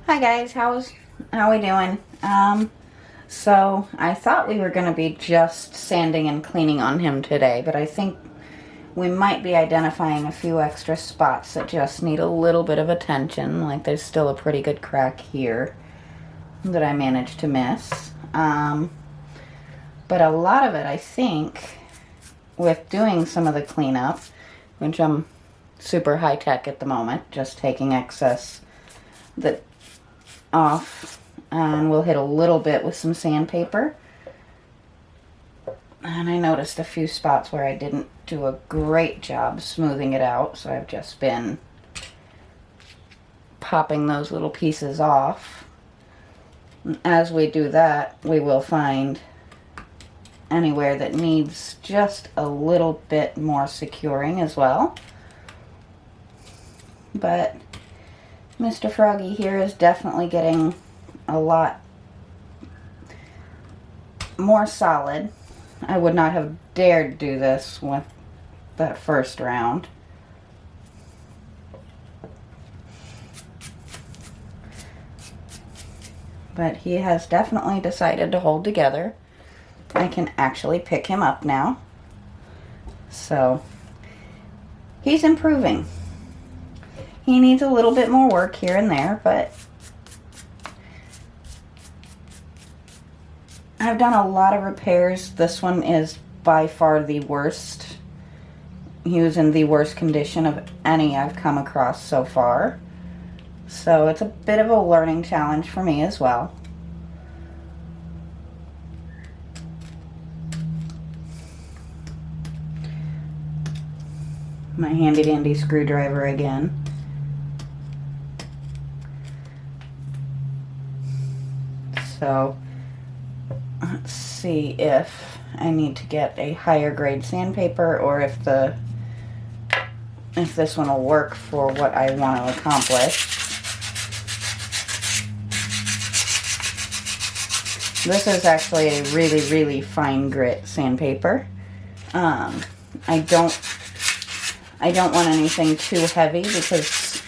Hi guys, how we doing? So I thought we were gonna be just sanding and cleaning on him today, but I think we might be identifying a few extra spots that just need a little bit of attention. Like there's still a pretty good crack here that I managed to miss. But a lot of it, I think, with doing some of the cleanup, which I'm super high tech at the moment, just taking excess that off, and we'll hit a little bit with some sandpaper. And I noticed a few spots where I didn't do a great job smoothing it out, so I've just been popping those little pieces off. And as we do that, we will find anywhere that needs just a little bit more securing as well. But Mr. Froggy here is definitely getting a lot more solid. I would not have dared do this with that first round. But he has definitely decided to hold together. I can actually pick him up now. So he's improving. He needs a little bit more work here and there, but I've done a lot of repairs. This one is by far the worst. He was in the worst condition of any I've come across so far. So it's a bit of a learning challenge for me as well. My handy dandy screwdriver again. So let's see if I need to get a higher grade sandpaper or if this one will work for what I want to accomplish. This is actually a really, really fine grit sandpaper. I don't want anything too heavy because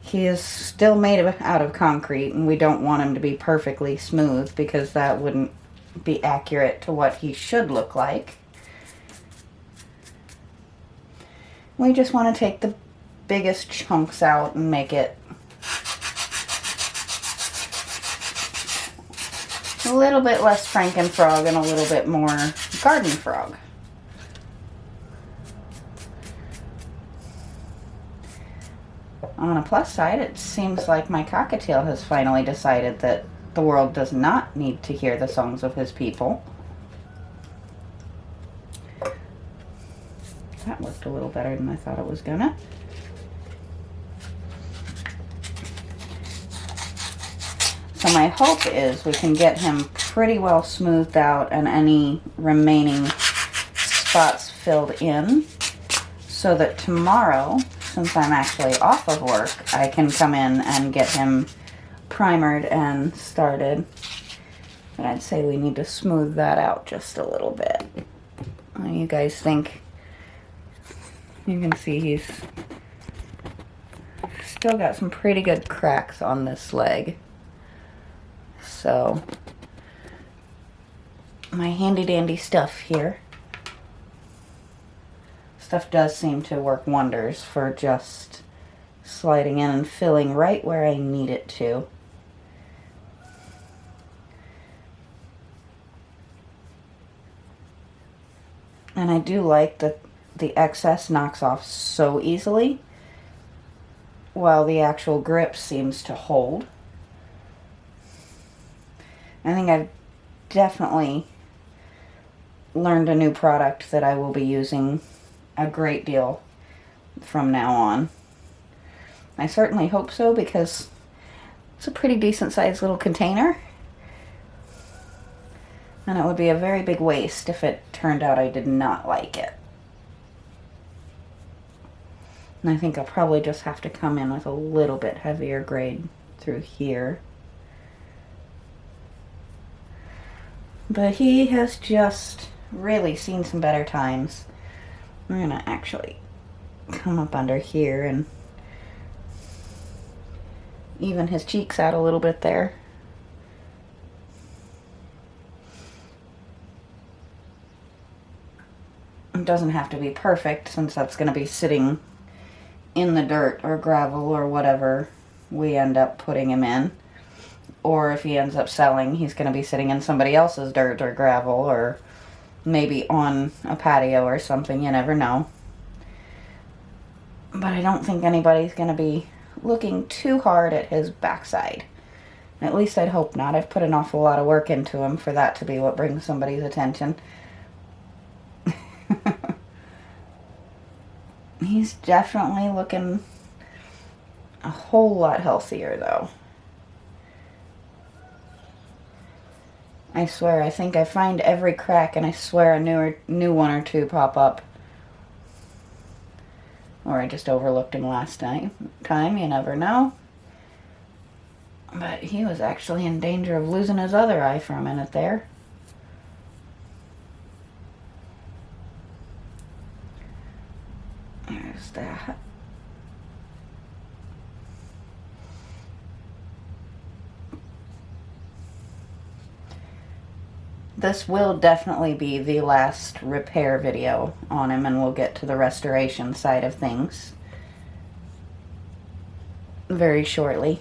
he is still made out of concrete, and we don't want him to be perfectly smooth because that wouldn't be accurate to what he should look like. We just want to take the biggest chunks out and make it a little bit less Frankenfrog and a little bit more garden frog. On a plus side, it seems like my cockatiel has finally decided that the world does not need to hear the songs of his people. That worked a little better than I thought it was gonna. So my hope is we can get him pretty well smoothed out and any remaining spots filled in so that tomorrow, since I'm actually off of work, I can come in and get him primered and started. But I'd say we need to smooth that out just a little bit. What do you guys think? You can see he's still got some pretty good cracks on this leg. So, my handy dandy stuff here. Stuff does seem to work wonders for just sliding in and filling right where I need it to. And I do like that the excess knocks off so easily, while the actual grip seems to hold. I think I've definitely learned a new product that I will be using a great deal from now on. I certainly hope so, because it's a pretty decent sized little container. And it would be a very big waste if it turned out I did not like it. And I think I'll probably just have to come in with a little bit heavier grade through here. But he has just really seen some better times. We're gonna actually come up under here and even his cheeks out a little bit there. It doesn't have to be perfect, since that's going to be sitting in the dirt or gravel or whatever we end up putting him in. Or if he ends up selling, he's going to be sitting in somebody else's dirt or gravel, or maybe on a patio or something. You never know. But I don't think anybody's going to be looking too hard at his backside. At least I'd hope not. I've put an awful lot of work into him for that to be what brings somebody's attention. He's definitely looking a whole lot healthier, though. I swear, I think I find every crack, and I swear a new one or two pop up. Or I just overlooked him last time, you never know. But he was actually in danger of losing his other eye for a minute there. There's that. This will definitely be the last repair video on him, and we'll get to the restoration side of things very shortly.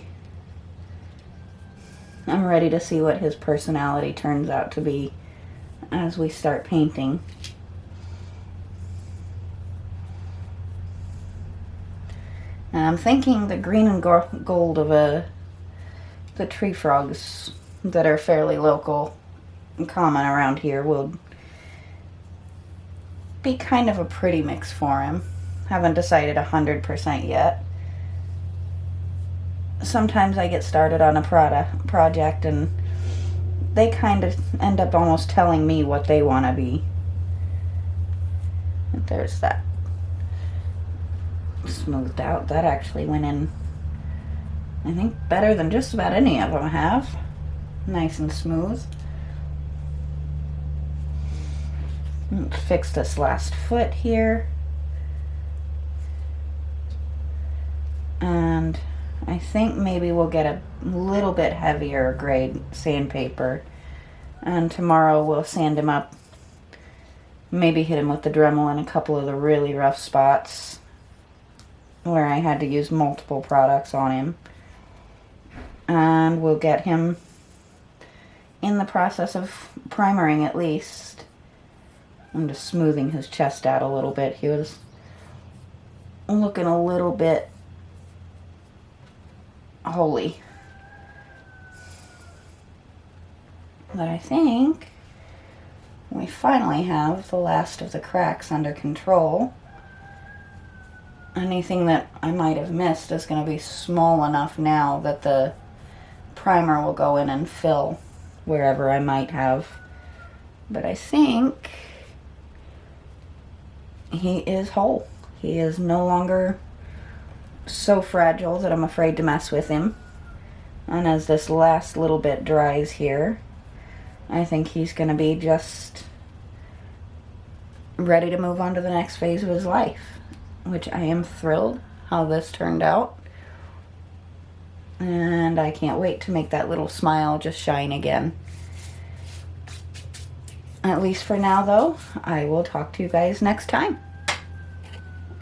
I'm ready to see what his personality turns out to be as we start painting. And I'm thinking the green and gold of the tree frogs that are fairly local and common around here will be kind of a pretty mix for him. Haven't decided 100% yet. Sometimes I get started on a project and they kind of end up almost telling me what they want to be. There's that. Smoothed out. That actually went in, I think, better than just about any of them have. Nice and smooth. Fix this last foot here. And I think maybe we'll get a little bit heavier grade sandpaper. And tomorrow we'll sand him up. Maybe hit him with the Dremel in a couple of the really rough spots where I had to use multiple products on him. And we'll get him in the process of primering at least. I'm just smoothing his chest out a little bit. He was looking a little bit holy. But I think we finally have the last of the cracks under control. Anything that I might have missed is going to be small enough now that the primer will go in and fill wherever I might have. But I think he is whole. He is no longer so fragile that I'm afraid to mess with him. And as this last little bit dries here, I think he's going to be just ready to move on to the next phase of his life, which I am thrilled how this turned out. And I can't wait to make that little smile just shine again. At least for now, though, I will talk to you guys next time.